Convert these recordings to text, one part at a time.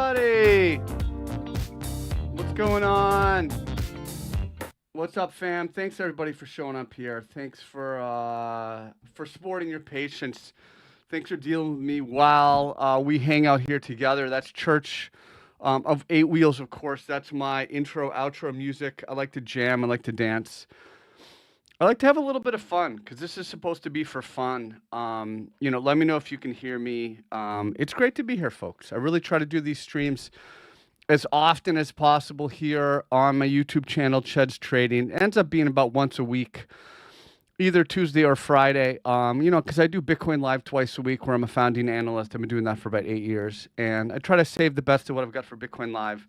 everybody. What's going on? What's up, fam? Thanks everybody for showing up here. Thanks for sporting your patience. Thanks for dealing with me while we hang out here together. That's Church of Eight Wheels, of course. That's my intro, outro music. I like to jam. I like to dance. I like to have a little bit of fun because this is supposed to be for fun. Let me know if you can hear me. It's great to be here, folks. I really try to do these streams as often as possible here on my YouTube channel, Cheds Trading. It ends up being about once a week, either Tuesday or Friday. Because I do Bitcoin Live twice a week where I'm a founding analyst. I've been doing that for about 8 years. And I try to save the best of what I've got for Bitcoin Live.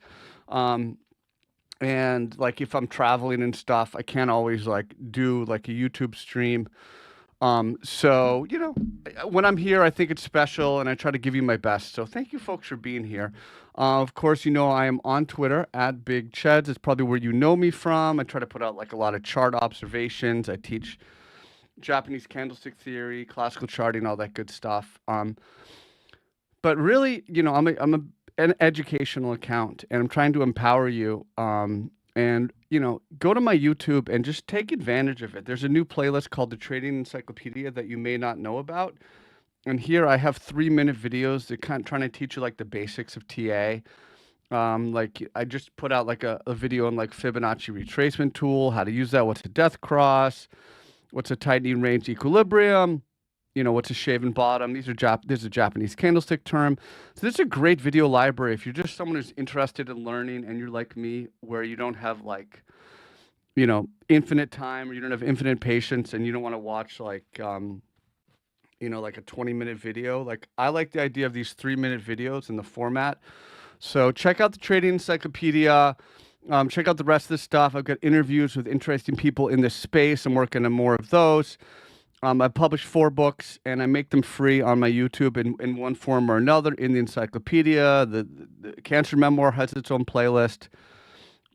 And like if I'm traveling and stuff, I can't always like do like a YouTube stream. So when I'm here, I think it's special and I try to give you my best. So thank you folks for being here. Of course, I am on Twitter at Big Cheds. It's probably where you know me from. I try to put out like a lot of chart observations. I teach Japanese candlestick theory, classical charting, all that good stuff. But really, I'm an educational account and I'm trying to empower you. Go to my YouTube and just take advantage of it. There's a new playlist called the Trading Encyclopedia that you may not know about. And here I have 3-minute videos that trying to teach you like the basics of TA. Like I just put out like a video on like Fibonacci retracement tool, how to use that, what's a death cross, what's a tightening range equilibrium, what's a shaven bottom. This is a Japanese candlestick term. So this is a great video library. If you're just someone who's interested in learning and you're like me, where you don't have like, infinite time or you don't have infinite patience and you don't want to watch like, like a 20-minute video. Like I like the idea of these 3-minute videos in the format. So check out the Trading Encyclopedia. Check out the rest of the stuff. I've got interviews with interesting people in this space. I'm working on more of those. I publish 4 books and I make them free on my YouTube in one form or another in the encyclopedia. The Cancer Memoir has its own playlist.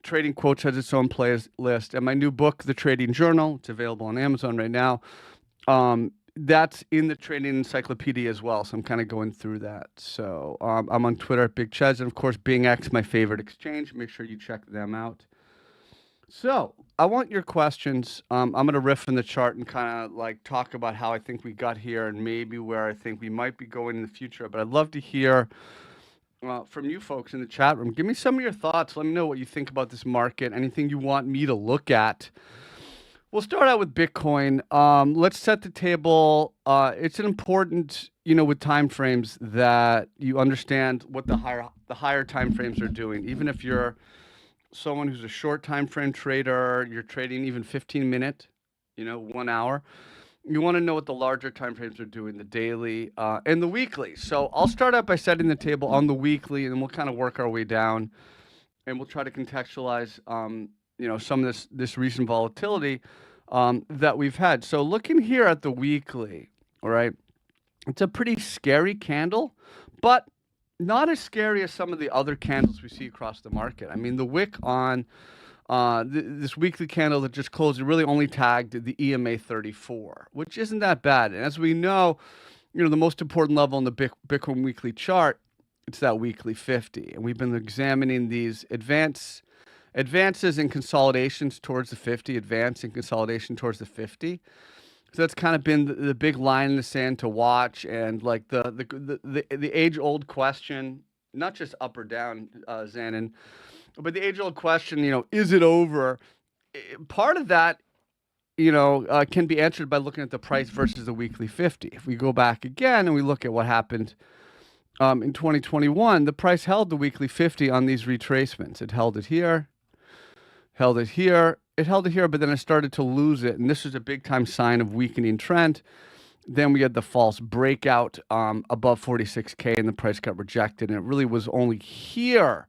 Trading Quotes has its own playlist. And my new book, The Trading Journal, it's available on Amazon right now. That's in the Trading Encyclopedia as well. So I'm kind of going through that. So I'm on Twitter at Big Cheds. And of course, Bing X, my favorite exchange. Make sure you check them out. So I want your questions. I'm going to riff in the chart and kind of like talk about how I think we got here and maybe where I think we might be going in the future. But I'd love to hear from you folks in the chat room. Give me some of your thoughts. Let me know what you think about this market. Anything you want me to look at. We'll start out with Bitcoin. Let's set the table. It's an important, with time frames that you understand what the higher time frames are doing. Even if you're someone who's a short time frame trader, you're trading even 15-minute, 1 hour. You want to know what the larger time frames are doing, the daily and the weekly. So I'll start out by setting the table on the weekly, and then we'll kind of work our way down, and we'll try to contextualize, some of this recent volatility that we've had. So looking here at the weekly, all right, it's a pretty scary candle, but not as scary as some of the other candles we see across the market. I mean, the wick on this weekly candle that just closed, it really only tagged the EMA 34, which isn't that bad. And as we know, the most important level in the Bitcoin weekly chart, it's that weekly 50. And we've been examining these advances and consolidations towards the 50, advance and consolidation towards the 50. So that's kind of been the big line in the sand to watch, and like the age-old question, not just up or down, Zanin, but the age-old question, is it over? Part of that, can be answered by looking at the price versus the weekly 50. If we go back again and we look at what happened in 2021, the price held the weekly 50 on these retracements. It held it here, held it here. It held it here, but then it started to lose it. And this is a big time sign of weakening trend. Then we had the false breakout above 46K and the price got rejected. And it really was only here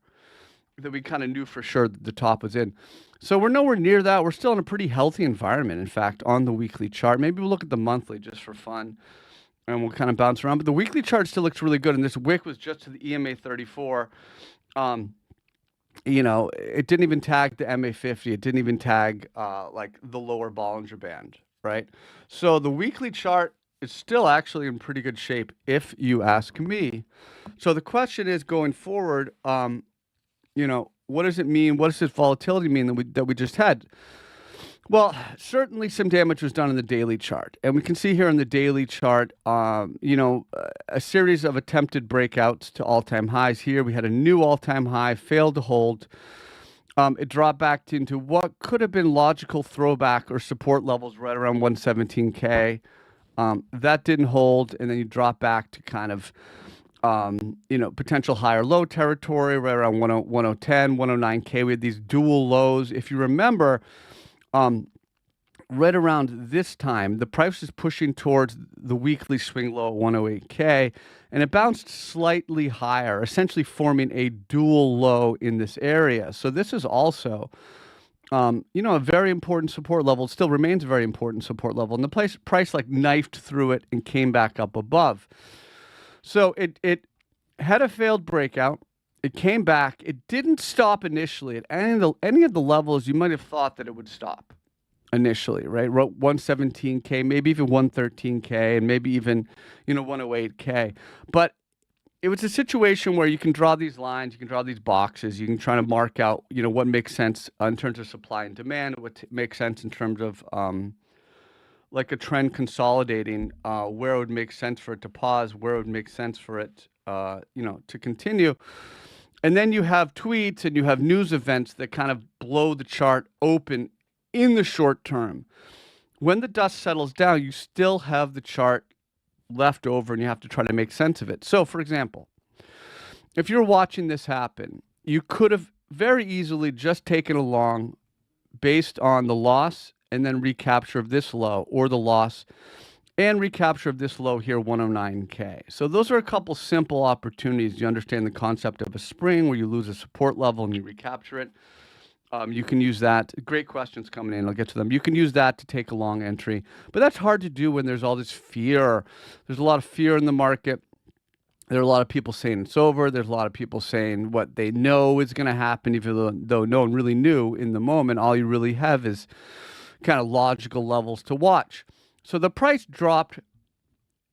that we kind of knew for sure that the top was in. So we're nowhere near that. We're still in a pretty healthy environment, in fact, on the weekly chart. Maybe we'll look at the monthly just for fun and we'll kind of bounce around. But the weekly chart still looks really good. And this wick was just to the EMA 34. It didn't even tag the MA50. It didn't even tag like the lower Bollinger Band, right? So the weekly chart it's still actually in pretty good shape, if you ask me. So the question is going forward, what does it mean? What does this volatility mean that we just had? Well, certainly some damage was done in the daily chart. And we can see here in the daily chart, a series of attempted breakouts to all-time highs here. We had a new all-time high, failed to hold. It dropped back into what could have been logical throwback or support levels right around 117K. That didn't hold, and then you drop back to kind of, potential higher low territory right around 1010, 109K. We had these dual lows. If you remember, right around this time, the price is pushing towards the weekly swing low at 108K, and it bounced slightly higher, essentially forming a dual low in this area. So this is also, a very important support level. It still remains a very important support level, and the price like knifed through it and came back up above. So it had a failed breakout. It came back. It didn't stop initially at any of the levels you might have thought that it would stop initially, right? 117K, maybe even 113K, and maybe even, 108K. But it was a situation where you can draw these lines, you can draw these boxes, you can try to mark out, what makes sense in terms of supply and demand, what makes sense in terms of like a trend consolidating, where it would make sense for it to pause, where it would make sense for it, to continue. And then you have tweets and you have news events that kind of blow the chart open in the short term. When the dust settles down, you still have the chart left over and you have to try to make sense of it. So, for example, if you're watching this happen, you could have very easily just taken a long based on the loss and then recapture of this low, or the loss and recapture of this low here, 109K. So those are a couple simple opportunities. You understand the concept of a spring where you lose a support level and you recapture it. You can use that. Great questions coming in. I'll get to them. You can use that to take a long entry, but that's hard to do when there's all this fear. There's a lot of fear in the market. There are a lot of people saying it's over. There's a lot of people saying what they know is going to happen, even though no one really knew in the moment. All you really have is kind of logical levels to watch. So the price dropped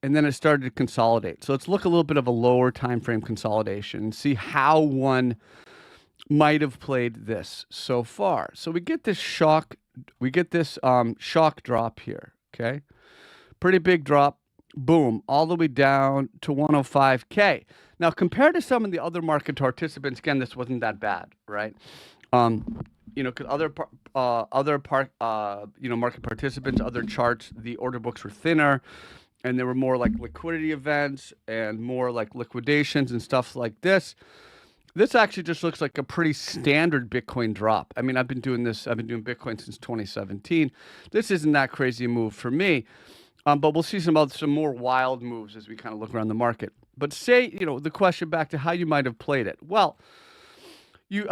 and then it started to consolidate. So let's look a little bit of a lower time frame consolidation and see how one might have played this so far. So we get this shock drop here, okay? Pretty big drop, boom, all the way down to 105K. Now, compared to some of the other market participants, again, this wasn't that bad, right? Because market participants, other charts, the order books were thinner, and there were more like liquidity events and more like liquidations and stuff like this. This actually just looks like a pretty standard Bitcoin drop. I mean, I've been doing Bitcoin since 2017. This isn't that crazy a move for me, but we'll see some more wild moves as we kind of look around the market. But say, the question back to how you might have played it. Well, you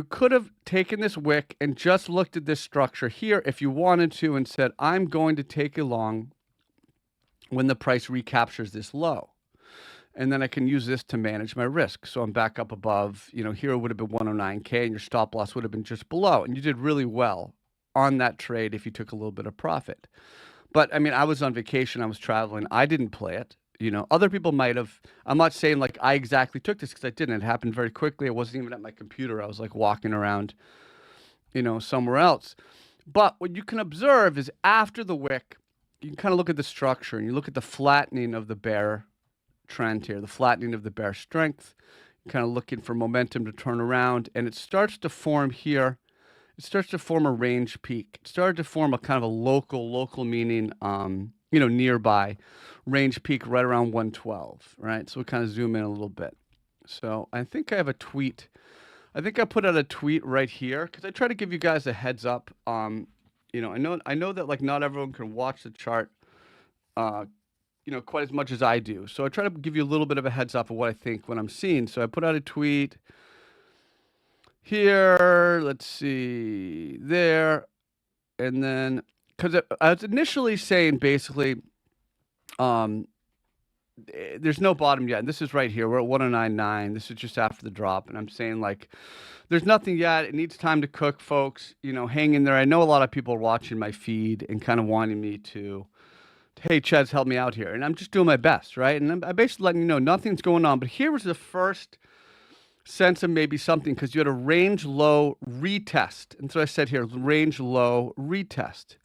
could have taken this wick and just looked at this structure here if you wanted to and said, I'm going to take a long when the price recaptures this low. And then I can use this to manage my risk. So I'm back up above, here it would have been 109K and your stop loss would have been just below. And you did really well on that trade if you took a little bit of profit. But I mean, I was on vacation, I was traveling, I didn't play it. Other people might have. I'm not saying like I exactly took this because I didn't. It happened very quickly. I wasn't even at my computer. I was like walking around, somewhere else. But what you can observe is after the wick, you can kind of look at the structure and you look at the flattening of the bear trend here, the flattening of the bear strength, kind of looking for momentum to turn around, and it starts to form here. It starts to form a range peak. It started to form a kind of a local meaning, nearby range peak right around 112, right? So we kind of zoom in a little bit. So I think I have a tweet. I think I put out a tweet right here because I try to give you guys a heads up. I know that like not everyone can watch the chart, quite as much as I do. So I try to give you a little bit of a heads up of what I think when I'm seeing. So I put out a tweet here. Let's see there. And then, because I was initially saying basically, there's no bottom yet. And this is right here. We're at 109.9. This is just after the drop. And I'm saying like, there's nothing yet. It needs time to cook, folks. Hang in there. I know a lot of people are watching my feed and kind of wanting me to hey, Cheds, help me out here. And I'm just doing my best, right? And I'm basically letting you know nothing's going on. But here was the first sense of maybe something, because you had a range low retest. And so I said here, range low retest.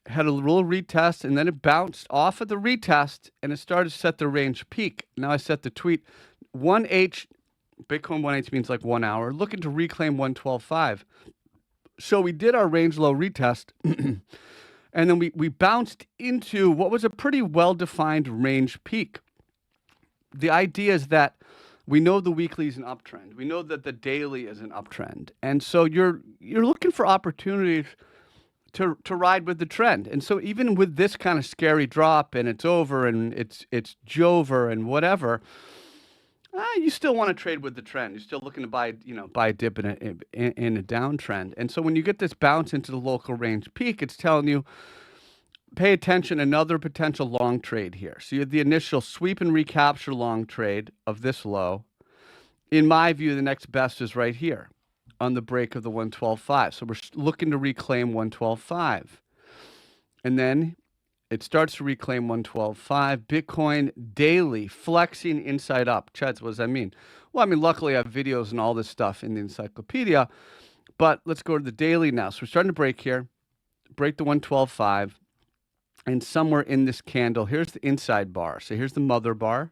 Had a little retest, and then it bounced off of the retest, and it started to set the range peak. Now I set the tweet, 1H, Bitcoin 1H means like 1 hour, looking to reclaim 112.5. So we did our range low retest, and then we bounced into what was a pretty well-defined range peak. The idea is that we know the weekly is an uptrend. We know that the daily is an uptrend. And so you're looking for opportunities to ride with the trend. And so even with this kind of scary drop and it's over and it's Jover and whatever, you still want to trade with the trend. You're still looking to buy a dip in a downtrend. And so when you get this bounce into the local range peak, it's telling you, pay attention, another potential long trade here. So you had the initial sweep and recapture long trade of this low. In my view, the next best is right here on the break of the 112.5. So we're looking to reclaim 112.5. And then it starts to reclaim 112.5. Bitcoin daily flexing inside up. Cheds, what does that mean? Well, I mean, luckily I have videos and all this stuff in the encyclopedia. But let's go to the daily now. So we're starting to break here, break the 112.5. And somewhere in this candle, here's the inside bar. So here's the mother bar.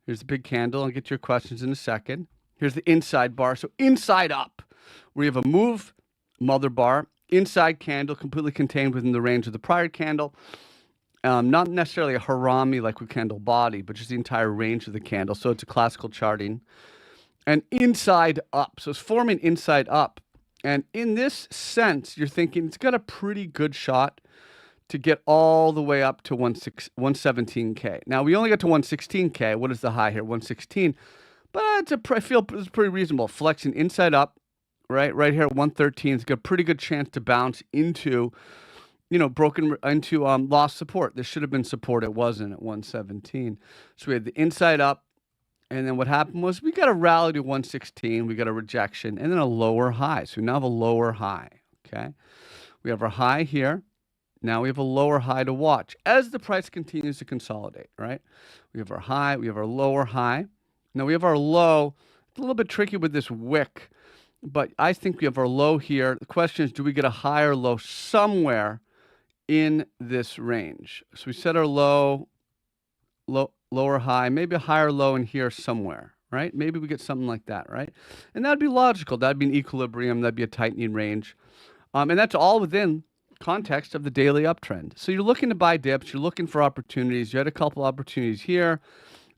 Here's the big candle. I'll get to your questions in a second. Here's the inside bar. So inside up, we have a move, mother bar, inside candle, completely contained within the range of the prior candle. Not necessarily a harami like with candle body, but just the entire range of the candle. So it's a classical charting. And inside up. So it's forming inside up. And in this sense, you're thinking it's got a pretty good shot to get all the way up to 117K. Now, we only got to 116K. What is the high here? 116. But I feel it's pretty reasonable. Flexing inside up, right here at 113. It's got a pretty good chance to bounce into, broken into lost support. This should have been support. It wasn't at 117. So we had the inside up. And then what happened was we got a rally to 116. We got a rejection and then a lower high. So we now have a lower high. Okay. We have our high here. Now we have a lower high to watch as the price continues to consolidate, right? We have our high. We have our lower high. Now we have our low. It's a little bit tricky with this wick, but I think we have our low here. The question is, do we get a higher low somewhere in this range? So we set our lower high, maybe a higher low in here somewhere, right? Maybe we get something like that, right? And that'd be logical. That'd be an equilibrium. That'd be a tightening range. And that's all within context of the daily uptrend. So you're looking to buy dips. You're looking for opportunities. You had a couple opportunities here,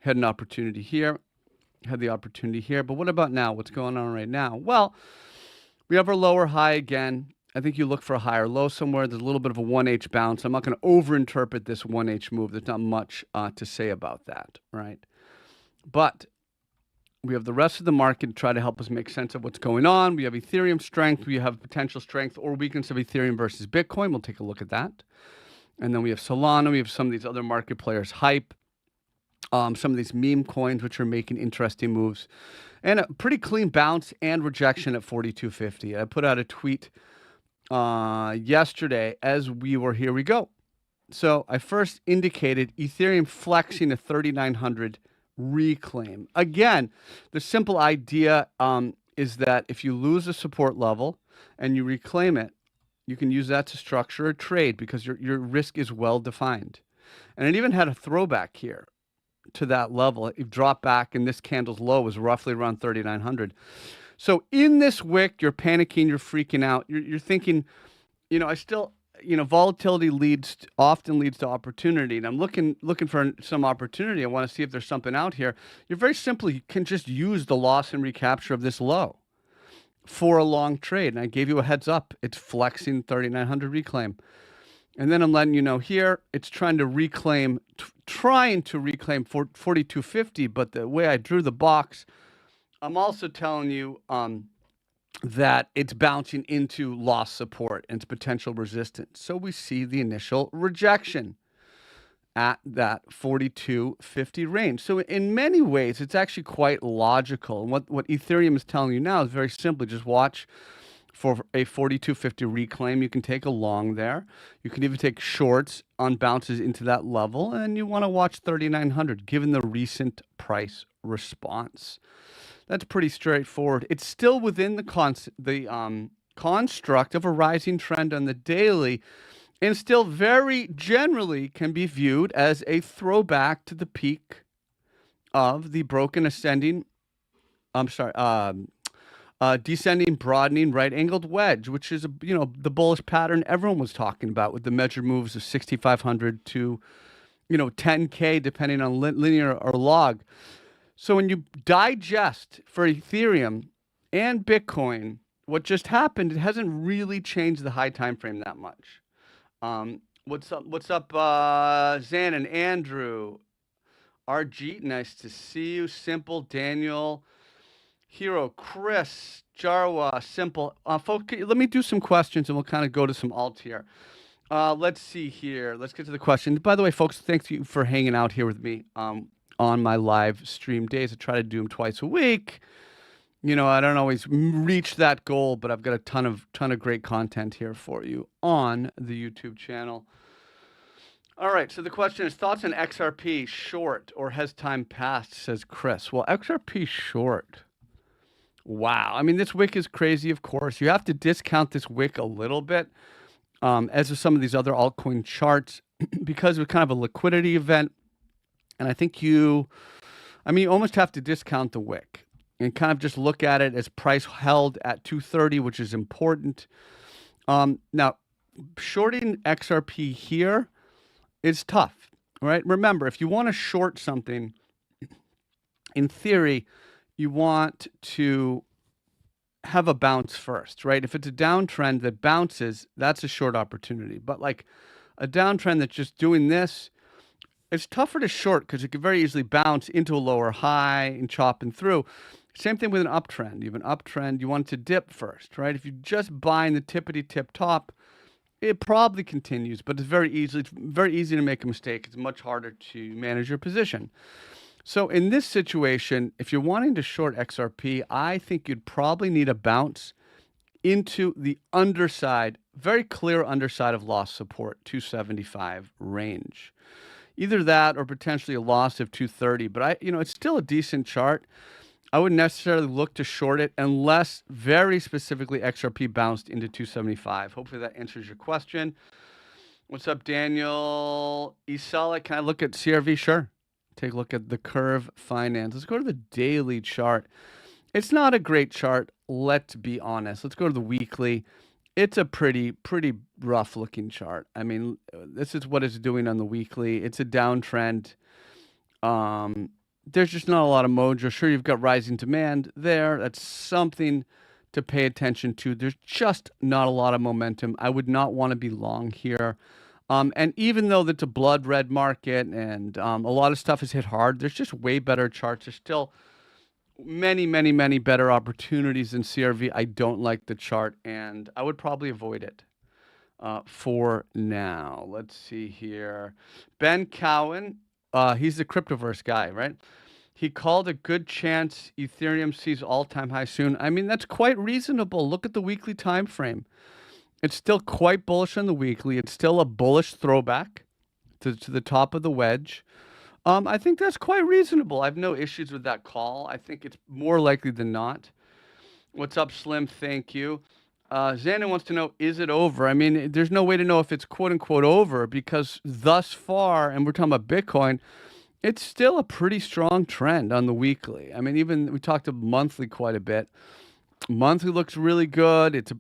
had an opportunity here, had the opportunity here. But what about now? What's going on right now? Well, we have our lower high again. I think you look for a higher low somewhere. There's a little bit of a 1H bounce. I'm not going to overinterpret this 1H move. There's not much to say about that, right? But we have the rest of the market to try to help us make sense of what's going on. We have Ethereum strength. We have potential strength or weakness of Ethereum versus Bitcoin. We'll take a look at that. And then we have Solana. We have some of these other market players, Hype, some of these meme coins, which are making interesting moves. And a pretty clean bounce and rejection at 42.50. I put out a tweet yesterday as we were here we go. So I first indicated Ethereum flexing a 3,900 reclaim. Again, the simple idea is that if you lose a support level and you reclaim it, you can use that to structure a trade because your risk is well defined. And it even had a throwback here to that level. It dropped back and this candle's low was roughly around 3,900. So in this wick, you're panicking, you're freaking out. You're thinking, volatility often leads to opportunity. And I'm looking for some opportunity. I want to see if there's something out here. You very simply can just use the loss and recapture of this low for a long trade. And I gave you a heads up. It's flexing 3,900 reclaim. And then I'm letting you know here, it's trying to reclaim 42.50. But the way I drew the box, I'm also telling you that it's bouncing into lost support and its potential resistance. So we see the initial rejection at that 42.50 range. So in many ways, it's actually quite logical. And what Ethereum is telling you now is very simply just watch for a 4250 reclaim. You can take a long there. You can even take shorts on bounces into that level, and you want to watch 3900 given the recent price response. That's pretty straightforward. It's still within the construct of a rising trend on the daily, and still very generally can be viewed as a throwback to the peak of the broken ascending, descending, broadening, right-angled wedge, which is, the bullish pattern everyone was talking about with the measured moves of 6,500 to, 10K, depending on linear or log. So when you digest for Ethereum and Bitcoin, what just happened, it hasn't really changed the high time frame that much. What's up, Zan and Andrew? RG, nice to see you. Simple, Daniel, Hero, Chris, Jarwa, Simple. Folks, let me do some questions and we'll kind of go to some alt here. Let's see here. Let's get to the question. By the way, folks, thank you for hanging out here with me on my live stream days. I try to do them twice a week. I don't always reach that goal, but I've got a ton of great content here for you on the YouTube channel. All right, so the question is, thoughts on XRP short, or has time passed, says Chris. Well, XRP short. Wow. I mean, this wick is crazy, of course. You have to discount this wick a little bit, as with some of these other altcoin charts, because it was kind of a liquidity event. And I think you almost have to discount the wick and kind of just look at it as price held at 230, which is important. Now, shorting XRP here is tough, right? Remember, if you want to short something, in theory, you want to have a bounce first, right? If it's a downtrend that bounces, that's a short opportunity. But like a downtrend that's just doing this, it's tougher to short because it could very easily bounce into a lower high and chop and through. Same thing with an uptrend. You have an uptrend, you want it to dip first, right? If you're just buying the tippity tip top, it probably continues, but it's very easy to make a mistake. It's much harder to manage your position. So in this situation, if you're wanting to short XRP, I think you'd probably need a bounce into the underside, very clear underside of loss support, 275 range. Either that or potentially a loss of 230, but it's still a decent chart. I wouldn't necessarily look to short it unless very specifically XRP bounced into 275. Hopefully that answers your question. What's up, Daniel? Isala, can I look at CRV? Sure. Take a look at the curve finance. Let's go to the daily chart. It's not a great chart, let's be honest. Let's go to the weekly. It's a pretty rough looking chart. I mean, this is what it's doing on the weekly. It's a downtrend. There's just not a lot of mojo. Sure, you've got rising demand there. That's something to pay attention to. There's just not a lot of momentum. I would not want to be long here. And even though it's a blood red market and a lot of stuff is hit hard, there's just way better charts. There's still many better opportunities than CRV. I don't like the chart, and I would probably avoid it for now. Let's see here. Ben Cowan. He's the Cryptoverse guy, right? He called a good chance Ethereum sees all-time high soon. I mean, that's quite reasonable. Look at the weekly time frame. It's still quite bullish on the weekly. It's still a bullish throwback to the top of the wedge. I think that's quite reasonable. I have no issues with that call. I think it's more likely than not. What's up, Slim? Thank you. Xander wants to know, is it over? I mean, there's no way to know if it's quote-unquote over because thus far, and we're talking about Bitcoin, it's still a pretty strong trend on the weekly. I mean, even we talked about monthly quite a bit. Monthly looks really good. It's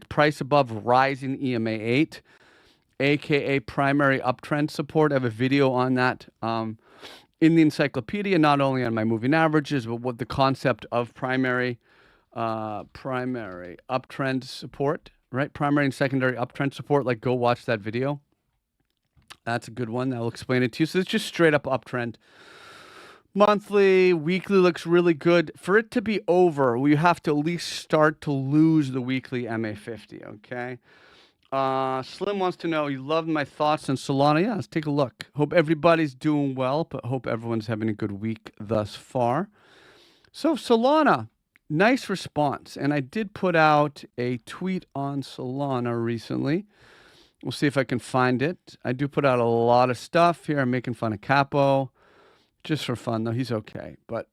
priced above rising EMA 8, aka primary uptrend support. I have a video on that in the encyclopedia, not only on my moving averages, but what the concept of primary uptrend support, right? Primary and secondary uptrend support. Like, go watch that video. That's a good one. I'll explain it to you. So it's just straight up uptrend. Monthly, weekly looks really good. For it to be over, we have to at least start to lose the weekly MA50, okay? Slim wants to know, you love my thoughts on Solana. Yeah, let's take a look. Hope everybody's doing well, but hope everyone's having a good week thus far. So Solana, nice response. And I did put out a tweet on Solana recently. We'll see if I can find it. I do put out a lot of stuff here. I'm making fun of Capo just for fun, though. He's okay. But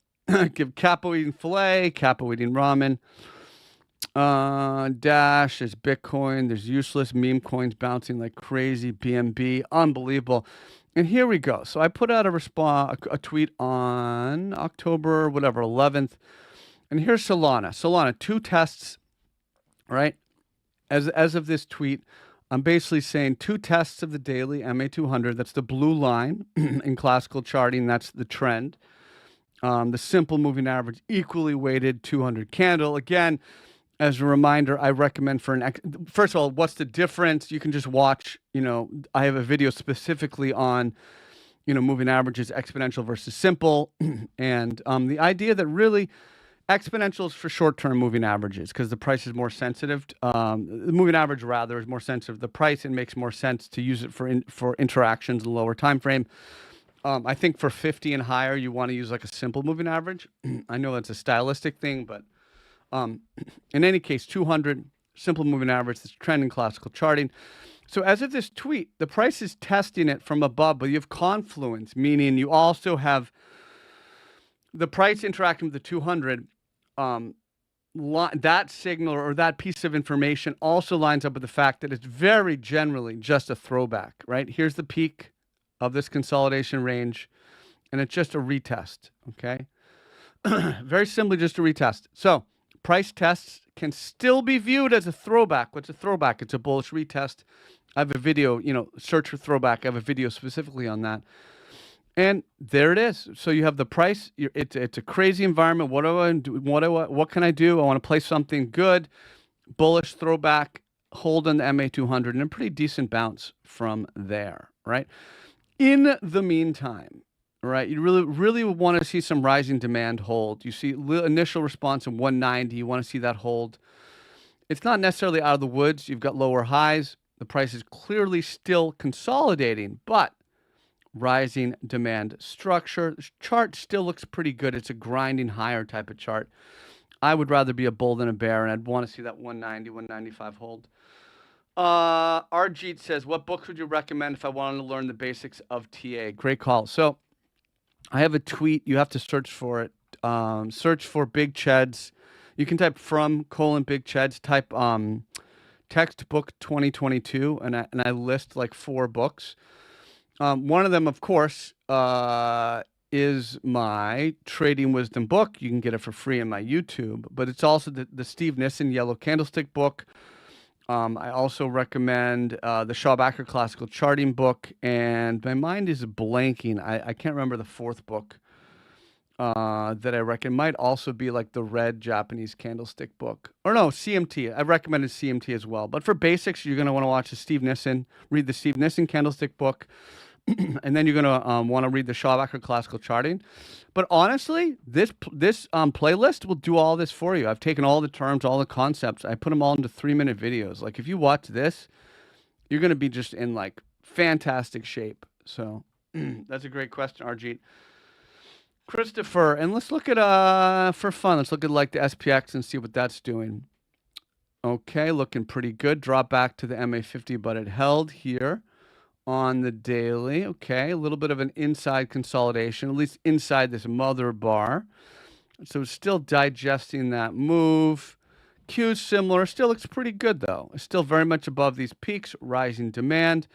give Capo eating filet, Capo eating ramen. Dash, there's Bitcoin, there's useless meme coins bouncing like crazy, BNB, unbelievable. And here we go. So I put out a tweet on October, 11th. And here's Solana. Solana, 2 tests, right? As of this tweet, I'm basically saying 2 tests of the daily MA200. That's the blue line in classical charting. That's the trend. The simple moving average, equally weighted 200 candle. Again, as a reminder, I recommend first of all, what's the difference? You can just watch, I have a video specifically on, moving averages, exponential versus simple. And the idea that really exponential is for short-term moving averages because the price is more sensitive. The moving average, rather, is more sensitive to the price and makes more sense to use it for interactions in a lower time frame. I think for 50 and higher, you want to use like a simple moving average. I know that's a stylistic thing, but in any case, 200, simple moving average, this trend in classical charting. So as of this tweet, the price is testing it from above, but you have confluence, meaning you also have the price interacting with the 200. That signal or that piece of information also lines up with the fact that it's very generally just a throwback, right? Here's the peak of this consolidation range, and it's just a retest, okay? Very simply just a retest. So price tests can still be viewed as a throwback. What's a throwback? It's a bullish retest. I have a video, search for throwback. I have a video specifically on that. And there it is. So you have the price. It's a crazy environment. What do I do? What can I do? I want to play something good. Bullish throwback, hold on the MA200, and a pretty decent bounce from there, right? In the meantime, right, you really want to see some rising demand hold. You see initial response in 190. You want to see that hold. It's not necessarily out of the woods. You've got lower highs. The price is clearly still consolidating, but rising demand structure. The chart still looks pretty good. It's a grinding higher type of chart. I would rather be a bull than a bear, and I'd want to see that 190, 195 hold. Arjeet says, what books would you recommend if I wanted to learn the basics of TA? Great call. So I have a tweet. You have to search for it. Search for Big Cheds. You can type /Big Cheds. Type textbook 2022, and I list like 4 books. One of them, of course, is my Trading Wisdom book. You can get it for free on my YouTube, but it's also the Steve Nissen Yellow Candlestick book. I also recommend the Shawbacker Classical Charting book, and my mind is blanking. I can't remember the 4th book that I recommend. Might also be like the Red Japanese Candlestick book. Or no, CMT. I recommended CMT as well. But for basics, you're going to want to watch the Steve Nissen, read the Steve Nissen Candlestick book, and then you're going to want to read the Shawbacker Classical Charting. But honestly, this playlist will do all this for you. I've taken all the terms, all the concepts. I put them all into 3-minute videos. Like if you watch this, you're going to be just in like fantastic shape. So that's a great question, Arjeet. Christopher, and let's look at, for fun, let's look at like the SPX and see what that's doing. Okay, looking pretty good. Drop back to the MA50, but it held here on the daily. Okay, a little bit of an inside consolidation, at least inside this mother bar. So it's still digesting that move. Q's similar, still looks pretty good though. It's still very much above these peaks, rising demand.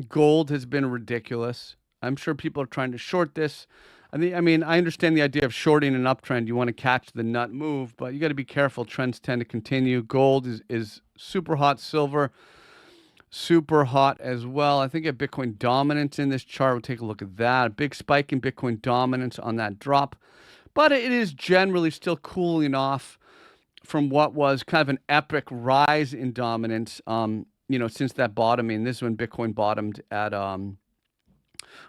Gold has been ridiculous. I'm sure people are trying to short this. I mean, I understand the idea of shorting an uptrend. You want to catch the nut move, but you got to be careful. Trends tend to continue. Gold is super hot. Silver, super hot as well. I think a Bitcoin dominance in this chart. We'll take a look at that. A big spike in Bitcoin dominance on that drop, but it is generally still cooling off from what was kind of an epic rise in dominance. Since that bottoming. This is when Bitcoin bottomed at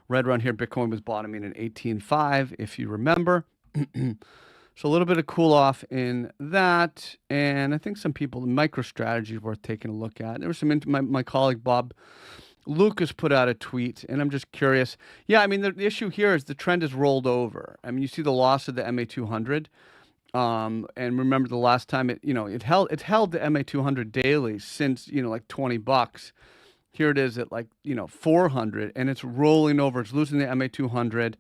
right around here. Bitcoin was bottoming in 18.5, if you remember. So a little bit of cool off in that, and I think some people, MicroStrategy is worth taking a look at. There was some, my colleague Bob Lucas put out a tweet, and I'm just curious. Yeah, I mean, the issue here is the trend has rolled over. I mean, you see the loss of the MA200. And remember the last time it held the MA200 daily since, like $20. Here it is at 400, and it's rolling over. It's losing the MA200.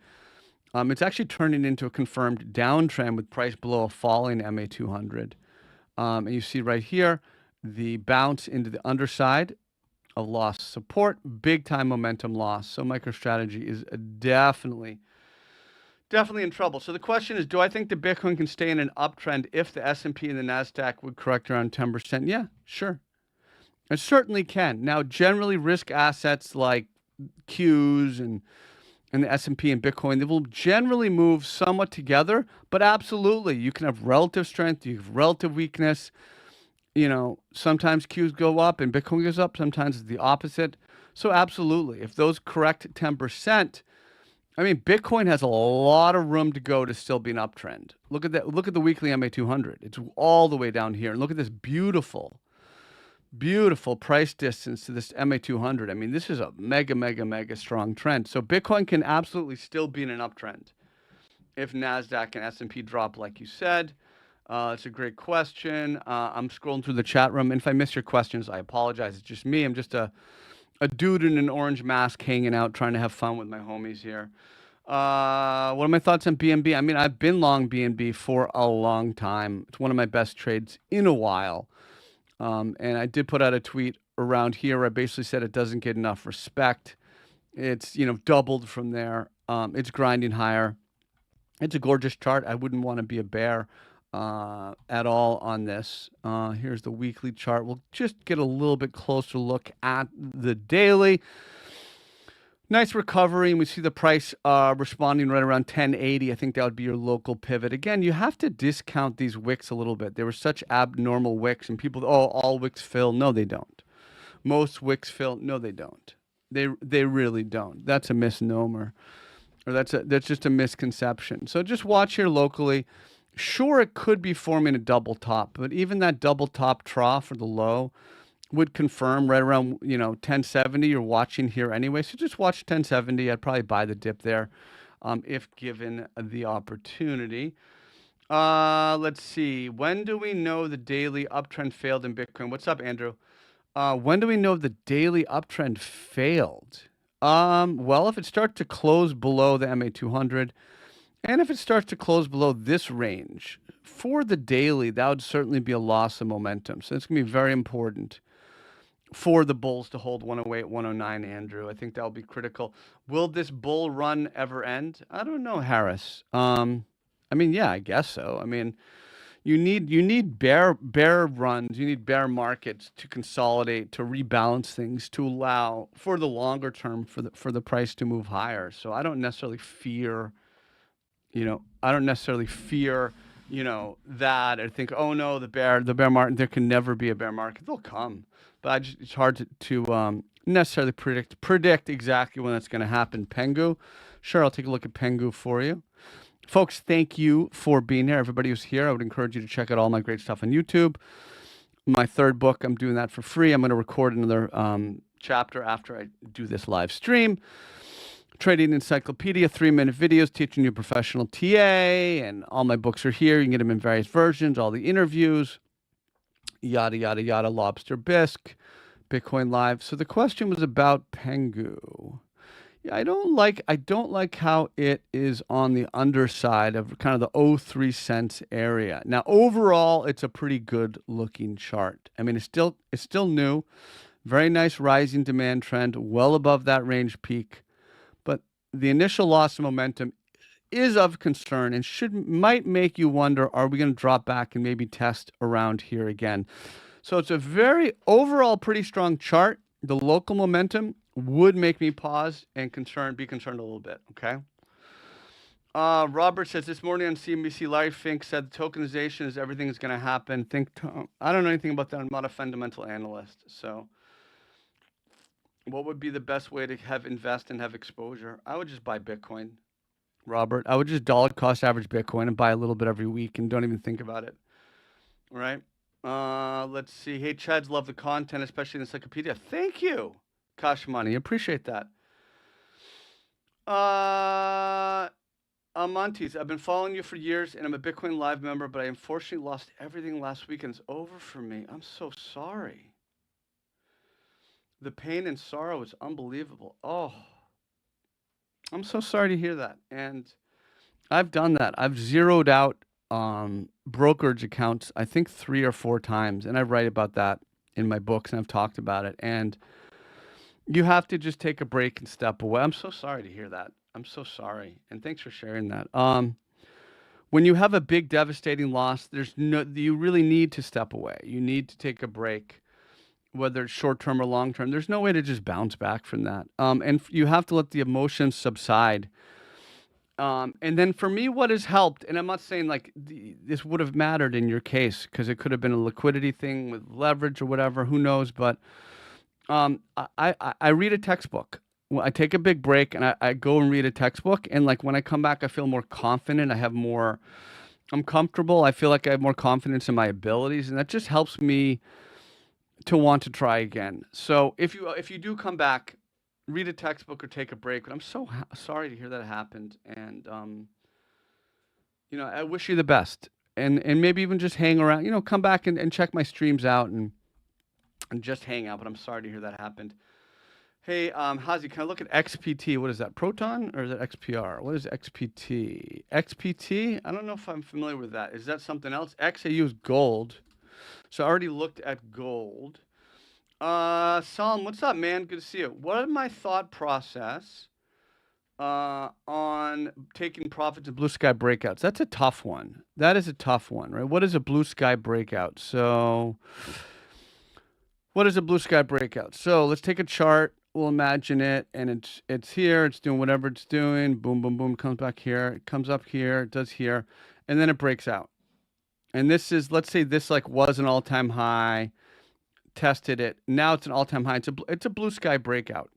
It's actually turning into a confirmed downtrend with price below a falling MA200. And you see right here the bounce into the underside of lost support, big time momentum loss. So MicroStrategy is definitely in trouble. So the question is, do I think the Bitcoin can stay in an uptrend if the S&P and the Nasdaq would correct around 10%? Yeah, sure. It certainly can. Now, generally, risk assets like Qs and the S&P and Bitcoin, they will generally move somewhat together, but absolutely, you can have relative strength, you have relative weakness. Sometimes Qs go up and Bitcoin goes up, sometimes it's the opposite. So absolutely, if those correct 10%, I mean, Bitcoin has a lot of room to go to still be an uptrend. Look at that. Look at the weekly MA200. It's all the way down here. And look at this beautiful price distance to this MA200. I mean, this is a mega, mega, mega strong trend. So Bitcoin can absolutely still be in an uptrend if NASDAQ and S&P drop, like you said. It's a great question. I'm scrolling through the chat room. And if I miss your questions, I apologize. It's just me. I'm just a dude in an orange mask hanging out, trying to have fun with my homies here. What are my thoughts on BNB? I mean, I've been long BNB for a long time. It's one of my best trades in a while. And I did put out a tweet around here where I basically said it doesn't get enough respect. It's, doubled from there. It's grinding higher. It's a gorgeous chart. I wouldn't want to be a bear at all on this. Here's the weekly chart. We'll just get a little bit closer look at the daily. Nice recovery, and we see the price responding right around 1080. I think that would be your local pivot. Again, you have to discount these wicks a little bit. They were such abnormal wicks, and people, all wicks fill. No, they don't. Most wicks fill. No, they don't. They really don't. That's a misnomer, or that's just a misconception. So just watch here locally. Sure, it could be forming a double top, but even that double top trough or the low would confirm right around 1070. You're watching here anyway, so just watch 1070. I'd probably buy the dip there if given the opportunity. Let's see. When do we know the daily uptrend failed in Bitcoin? What's up, Andrew? When do we know the daily uptrend failed? Well, if it starts to close below the MA200, and if it starts to close below this range for the daily, that would certainly be a loss of momentum. So it's going to be very important for the bulls to hold 108, 109, Andrew. I think that'll be critical. Will this bull run ever end? I don't know, Harris. I mean, yeah, I guess so. I mean, you need bear runs, you need bear markets to consolidate, to rebalance things, to allow for the longer term for the price to move higher. So I don't necessarily fear, that, or think, oh no, the bear market, there can never be a bear market. They'll come. But it's hard to necessarily predict exactly when that's going to happen. Pengu, sure, I'll take a look at Pengu for you. Folks, thank you for being here. Everybody who's here, I would encourage you to check out all my great stuff on YouTube. My third book, I'm doing that for free. I'm going to record another chapter after I do this live stream. Trading Encyclopedia, 3-minute videos teaching you professional TA, and all my books are here. You can get them in various versions, all the interviews. Yada, yada, yada, Lobster Bisque, Bitcoin Live. So the question was about Pengu. Yeah, I don't like how it is on the underside of kind of the 03 cents area. Now, overall, it's a pretty good looking chart. I mean, it's still new. Very nice rising demand trend, well above that range peak. But the initial loss of momentum is of concern and might make you wonder, are we going to drop back and maybe test around here again? So it's a very overall pretty strong chart. The local momentum would make me pause and be concerned a little bit. Okay. Robert says this morning on CNBC, Larry Fink said the tokenization is everything is going to happen. I don't know anything about that. I'm not a fundamental analyst. So what would be the best way to invest and have exposure? I would just buy Bitcoin. Robert, I would just dollar cost average Bitcoin and buy a little bit every week and don't even think about it. All right. Let's see. Hey, Cheds, love the content, especially in the encyclopedia. Thank you, Cash Money. Appreciate that. Montes, I've been following you for years, and I'm a Bitcoin Live member, but I unfortunately lost everything last week, and it's over for me. I'm so sorry. The pain and sorrow is unbelievable. Oh, I'm so sorry to hear that. And I've done that. I've zeroed out brokerage accounts, I think 3 or 4 times, and I write about that in my books, and I've talked about it. And you have to just take a break and step away. I'm so sorry to hear that. I'm so sorry, and thanks for sharing that. When you have a big devastating loss, you really need to step away. You need to take a break, whether it's short term or long term. There's no way to just bounce back from that. And you have to let the emotions subside. And then for me, what has helped, and I'm not saying like this would have mattered in your case because it could have been a liquidity thing with leverage or whatever, who knows, but I read a textbook. Well, I take a big break and I go and read a textbook. And like when I come back, I feel more confident. I'm comfortable. I feel like I have more confidence in my abilities. And that just helps me to want to try again. So if you do come back, read a textbook or take a break. But I'm so sorry to hear that happened. And, I wish you the best. And maybe even just hang around, come back and check my streams out and just hang out. But I'm sorry to hear that happened. Hey, Hazi, can I look at XPT? What is that, Proton or is that XPR? What is XPT? XPT? I don't know if I'm familiar with that. Is that something else? XAU is gold. So I already looked at gold. Salim, what's up, man? Good to see you. What is my thought process on taking profits in blue sky breakouts? That's a tough one. That is a tough one, right? What is a blue sky breakout? So what is a blue sky breakout? So let's take a chart. We'll imagine it, and it's here. It's doing whatever it's doing. Boom, boom, boom. Comes back here. It comes up here. It does here, and then it breaks out. And this is, let's say, this like was an all-time high. Tested it. Now it's an all-time high. It's a blue sky breakout.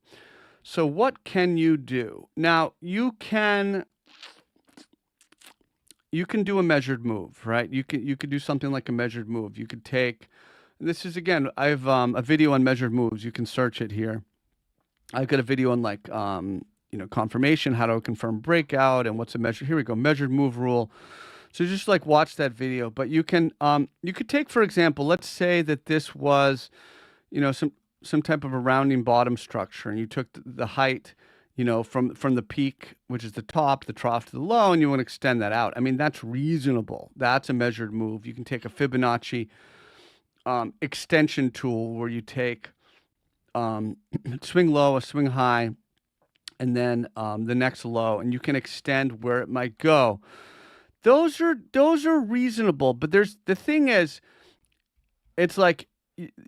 So what can you do? Now you can do a measured move, right? You could do something like a measured move. You could take. This is again. I have a video on measured moves. You can search it here. I've got a video on like, confirmation, how to confirm breakout and what's a measure. Here we go. Measured move rule. So just like watch that video, but you could take, for example, let's say that this was, some type of a rounding bottom structure, and you took the height, from the peak, which is the top, the trough to the low, and you want to extend that out. I mean, that's reasonable. That's a measured move. You can take a Fibonacci extension tool where you take swing low, a swing high, and then the next low, and you can extend where it might go. Those are reasonable, but the thing is, it's like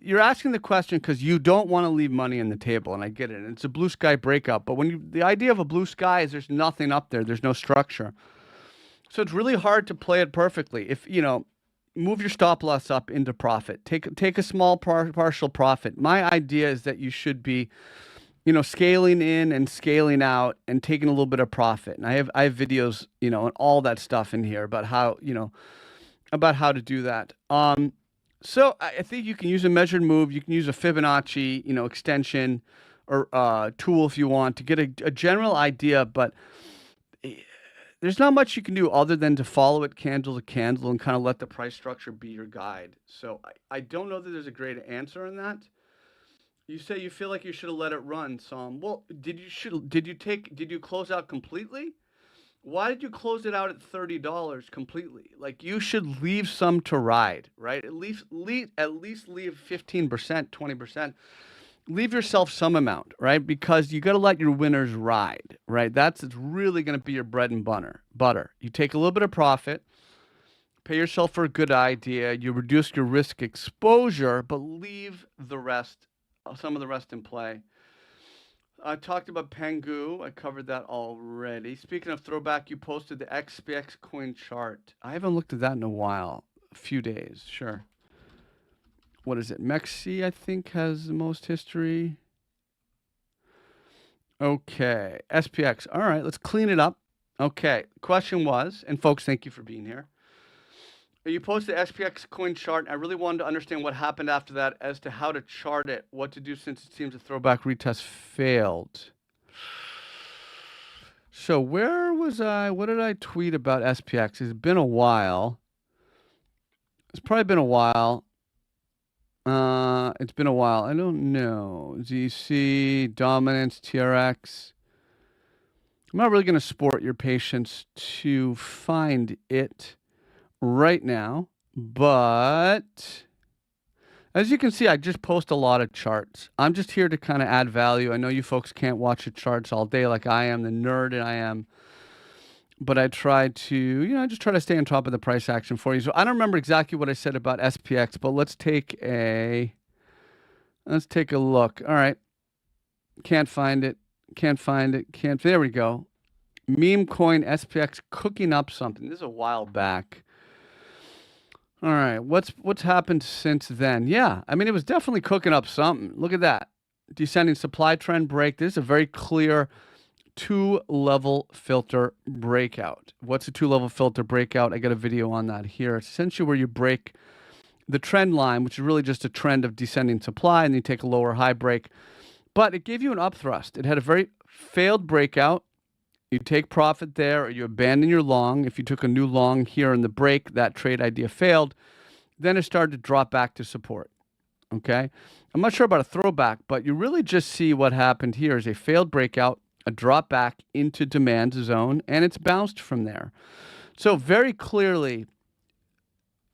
you're asking the question because you don't want to leave money on the table, and I get it. And it's a blue sky breakout, but the idea of a blue sky is there's nothing up there, there's no structure, so it's really hard to play it perfectly. If move your stop loss up into profit. Take a small partial profit. My idea is that you should be, scaling in and scaling out and taking a little bit of profit. And I have videos, and all that stuff in here about how to do that. So I think you can use a measured move. You can use a Fibonacci, extension or tool if you want to get a general idea, but there's not much you can do other than to follow it candle to candle and kind of let the price structure be your guide. So I don't know that there's a great answer on that. You say you feel like you should have let it run, Sam. Well, did you close out completely? Why did you close it out at $30 completely? Like, you should leave some to ride, right? At least leave 15%, 20%. Leave yourself some amount, right? Because you got to let your winners ride, right? It's really going to be your bread and butter. You take a little bit of profit, pay yourself for a good idea, you reduce your risk exposure, but leave some of the rest in play. I talked about Pengu. I covered that already. Speaking of throwback, you posted the XPX coin chart. I haven't looked at that in a while. A few days, sure. What is it? Mexi, I think, has the most history. Okay. SPX. All right, let's clean it up. Okay. Question was, and folks, thank you for being here. You posted the SPX coin chart. I really wanted to understand what happened after that as to how to chart it, what to do since it seems the throwback retest failed. So where was I? What did I tweet about SPX? It's been a while. It's probably been a while. It's been a while. I don't know. ZC, dominance, TRX. I'm not really going to sport your patience to find it right now, but as you can see, I just post a lot of charts. I'm just here to kind of add value. I know you folks can't watch the charts all day like I am, the nerd and I am, but I try to, I just try to stay on top of the price action for you. So I don't remember exactly what I said about SPX, but let's take a look. All right. Can't find it. There we go. Meme coin SPX cooking up something. This is a while back. All right. What's happened since then? Yeah. I mean, it was definitely cooking up something. Look at that. Descending supply trend break. This is a very clear 2-level filter breakout. What's a 2-level filter breakout? I got a video on that here. It's essentially where you break the trend line, which is really just a trend of descending supply, and you take a lower high break. But it gave you an upthrust. It had a very failed breakout. You take profit there, or you abandon your long. If you took a new long here in the break, that trade idea failed. Then it started to drop back to support. Okay? I'm not sure about a throwback, but you really just see what happened here is a failed breakout, a drop back into demand zone, and it's bounced from there. So very clearly,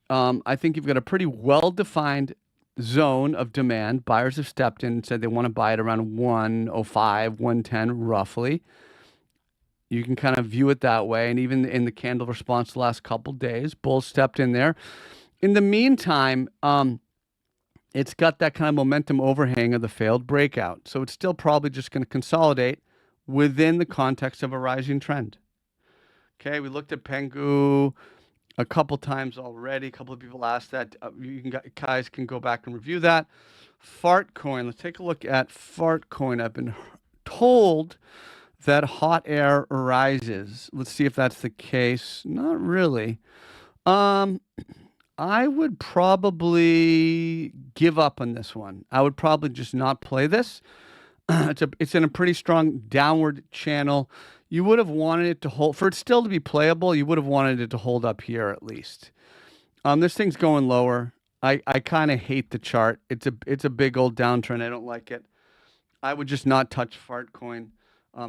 I think you've got a pretty well-defined zone of demand. Buyers have stepped in and said they want to buy it around 105, 110 roughly. You can kind of view it that way. And even in the candle response the last couple days, bulls stepped in there. In the meantime, it's got that kind of momentum overhang of the failed breakout. So it's still probably just going to consolidate within the context of a rising trend. Okay, we looked at Pengu a couple times already. A couple of people asked that. Guys can go back and review that. Fartcoin. Let's take a look at Fartcoin. I've been told that hot air rises. Let's see if that's the case. Not really. I would probably give up on this one. I would probably just not play this. It's in a pretty strong downward channel. You would have wanted it to hold, for it still to be playable, you would have wanted it to hold up here at least. This thing's going lower. I kind of hate the chart. It's a big old downtrend. I don't like it. I would just not touch Fartcoin.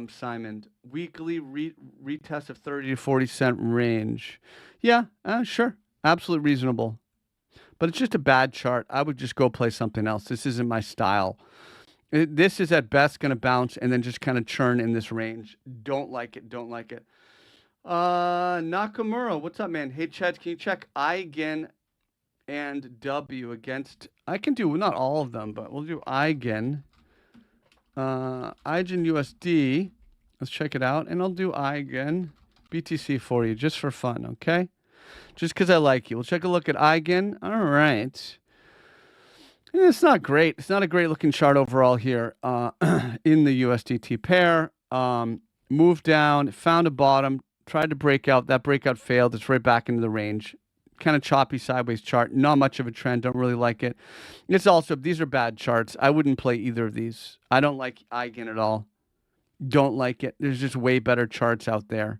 Simon, weekly retest of 30 to 40 cent range. Yeah, sure. Absolutely reasonable. But it's just a bad chart. I would just go play something else. This isn't my style. This is at best going to bounce and then just kind of churn in this range. Don't like it. Nakamura, what's up, man? Hey, Cheds, can you check Eigen and W against... I can do not all of them, but we'll do Eigen. Eigen USD. Let's check it out. And I'll do Eigen BTC for you just for fun, okay? Just because I like you. We'll take a look at Eigen. All right. It's not great. It's not a great looking chart overall here in the USDT pair. Moved down, found a bottom, tried to break out. That breakout failed. It's right back into the range. Kind of choppy sideways chart. Not much of a trend. Don't really like it. It's also, these are bad charts. I wouldn't play either of these. I don't like Eigen at all. Don't like it. There's just way better charts out there.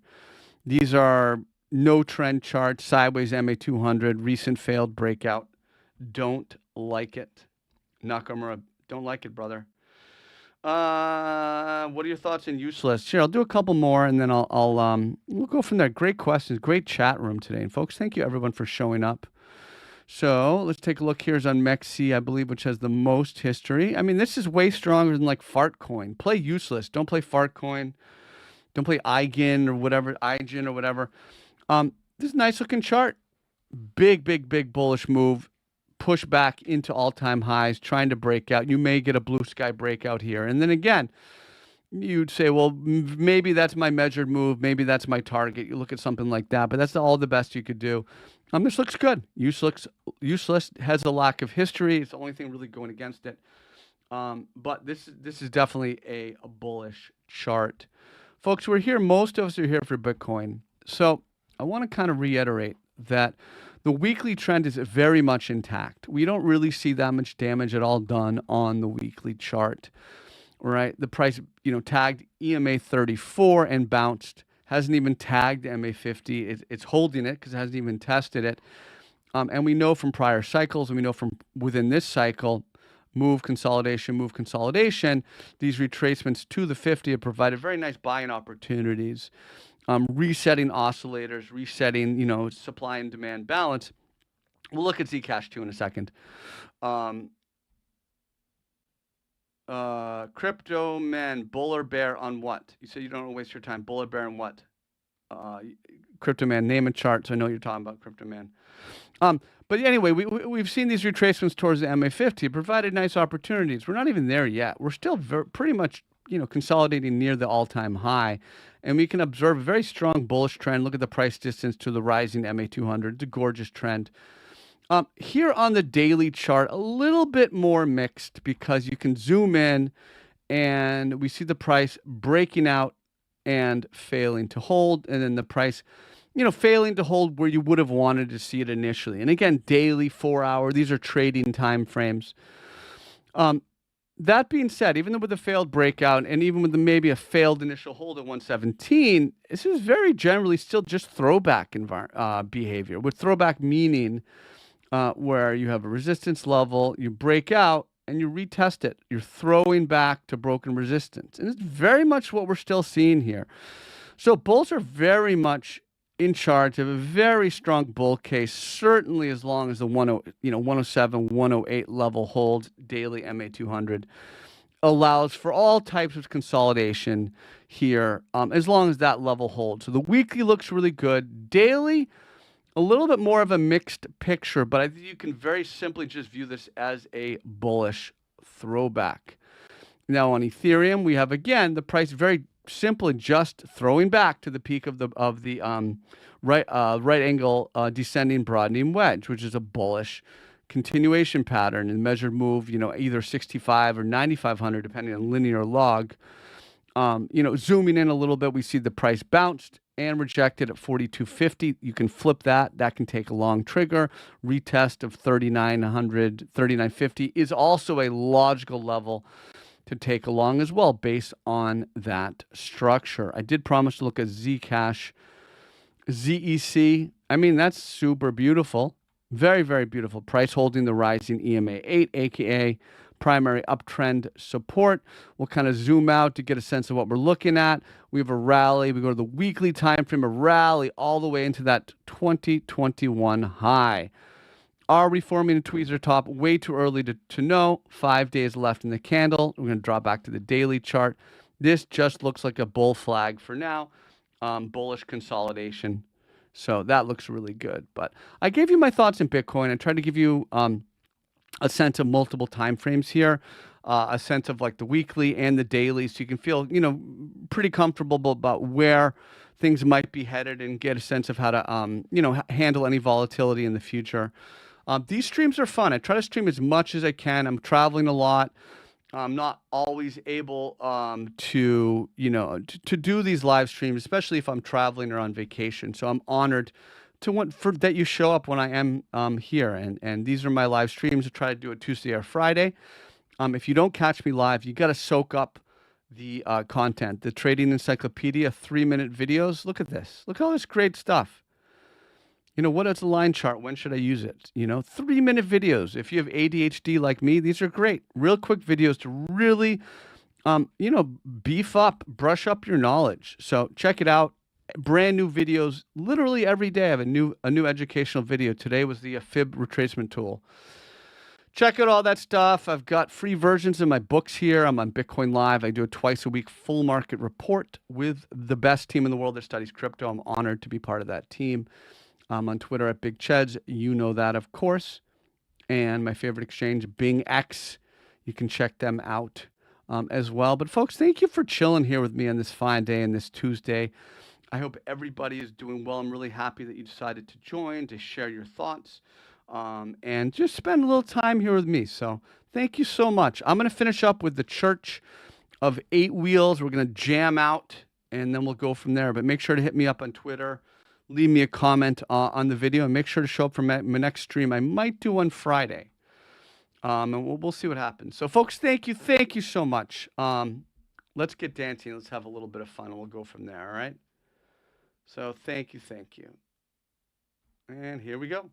These are no trend charts, sideways MA200, recent failed breakout. Don't like it. Nakamura, don't like it, brother. What are your thoughts on useless? Sure, I'll do a couple more and then we'll go from there. Great questions, great chat room today. And folks, thank you everyone for showing up. So let's take a look. Here's on MEXC, I believe, which has the most history. I mean, this is way stronger than like Fartcoin. Play useless. Don't play Fartcoin. Don't play Eigen or whatever, Eigen or whatever. This is a nice looking chart. Big bullish move. Push back into all-time highs, trying to break out. You may get a blue sky breakout here. And then again, you'd say, well, maybe that's my measured move. Maybe that's my target. You look at something like that, but that's all the best you could do. This looks good. Useless has a lack of history. It's the only thing really going against it. But this is definitely a bullish chart. Folks, most of us are here for Bitcoin. So I want to kind of reiterate that the weekly trend is very much intact. We don't really see that much damage at all done on the weekly chart. right? The price, tagged EMA 34 and bounced. Hasn't even tagged MA 50. It's holding it because it hasn't even tested it. And we know from prior cycles, and we know from within this cycle, move consolidation, these retracements to the 50 have provided very nice buying opportunities, resetting oscillators, resetting, supply and demand balance. We'll look at Zcash 2 in a second. Crypto man, bull or bear on what? You said you don't want to waste your time. Bull or bear on what? Crypto man, name a chart so I know you're talking about, Crypto man. But anyway, we've seen these retracements towards the MA50 provided nice opportunities. We're not even there yet. We're still pretty much, consolidating near the all-time high. And we can observe a very strong bullish trend. Look at the price distance to the rising MA200. It's a gorgeous trend. Here on the daily chart, a little bit more mixed because you can zoom in and we see the price breaking out and failing to hold, and then the price, failing to hold where you would have wanted to see it initially. And again, daily, 4 hour, these are trading time frames. That being said, even with a failed breakout and even with maybe a failed initial hold at 117, this is very generally still just throwback behavior, with throwback meaning where you have a resistance level, you break out, and you retest it. You're throwing back to broken resistance. And it's very much what we're still seeing here. So bulls are very much in charge of a very strong bull case, certainly as long as the 107, 108 level holds daily MA200 allows for all types of consolidation here, as long as that level holds. So the weekly looks really good. Daily, a little bit more of a mixed picture, but I think you can very simply just view this as a bullish throwback. Now on Ethereum, we have again the price very simply just throwing back to the peak of the right angle descending broadening wedge, which is a bullish continuation pattern and measured move, either 65 or 9,500 depending on linear log. Zooming in a little bit, we see the price bounced and rejected at 42.50. You can flip that. That can take a long trigger. Retest of 3,900, 3,950 is also a logical level to take along as well based on that structure. I did promise to look at Zcash, ZEC. I mean, that's super beautiful. Very, very beautiful. Price holding the rising EMA 8, aka primary uptrend support. We'll kind of zoom out to get a sense of what we're looking at. We have a rally. We go to the weekly time frame, a rally all the way into that 2021 high. Are we forming a tweezer top? Way too early to know. 5 days left in the candle. We're going to draw back to the daily chart. This just looks like a bull flag for now. Bullish consolidation. So that looks really good. But I gave you my thoughts in Bitcoin. I tried to give you a sense of multiple time frames here, a sense of like the weekly and the daily, so you can feel, pretty comfortable about where things might be headed and get a sense of how to, handle any volatility in the future. These streams are fun. I try to stream as much as I can. I'm traveling a lot. I'm not always able to do these live streams, especially if I'm traveling or on vacation. So I'm honored that you show up when I am here. And these are my live streams. I try to do it Tuesday or Friday. If you don't catch me live, you got to soak up the content. The Trading Encyclopedia 3-minute videos. Look at this. Look at all this great stuff. What is a line chart? When should I use it? 3-minute videos. If you have ADHD like me, these are great. Real quick videos to really, beef up, brush up your knowledge. So check it out. Brand new videos literally every day. I have a new educational video. Today was the fib retracement tool. Check out all that stuff. I've got free versions of my books here. I'm on Bitcoin Live. I do a twice a week full market report with the best team in the world that studies crypto. I'm honored to be part of that team. I'm on Twitter at Big Cheds. You know that, of course. And my favorite exchange, Bing X. You can check them out as well. But folks, thank you for chilling here with me on this fine day and this Tuesday. I hope everybody is doing well. I'm really happy that you decided to join, to share your thoughts, and just spend a little time here with me. So thank you so much. I'm going to finish up with the Church of 8 Wheels. We're going to jam out, and then we'll go from there. But make sure to hit me up on Twitter. Leave me a comment on the video, and make sure to show up for my next stream. I might do on Friday. And we'll see what happens. So, folks, thank you so much. Let's get dancing. Let's have a little bit of fun, and we'll go from there. All right. So, thank you. And here we go.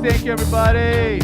Thank you, everybody.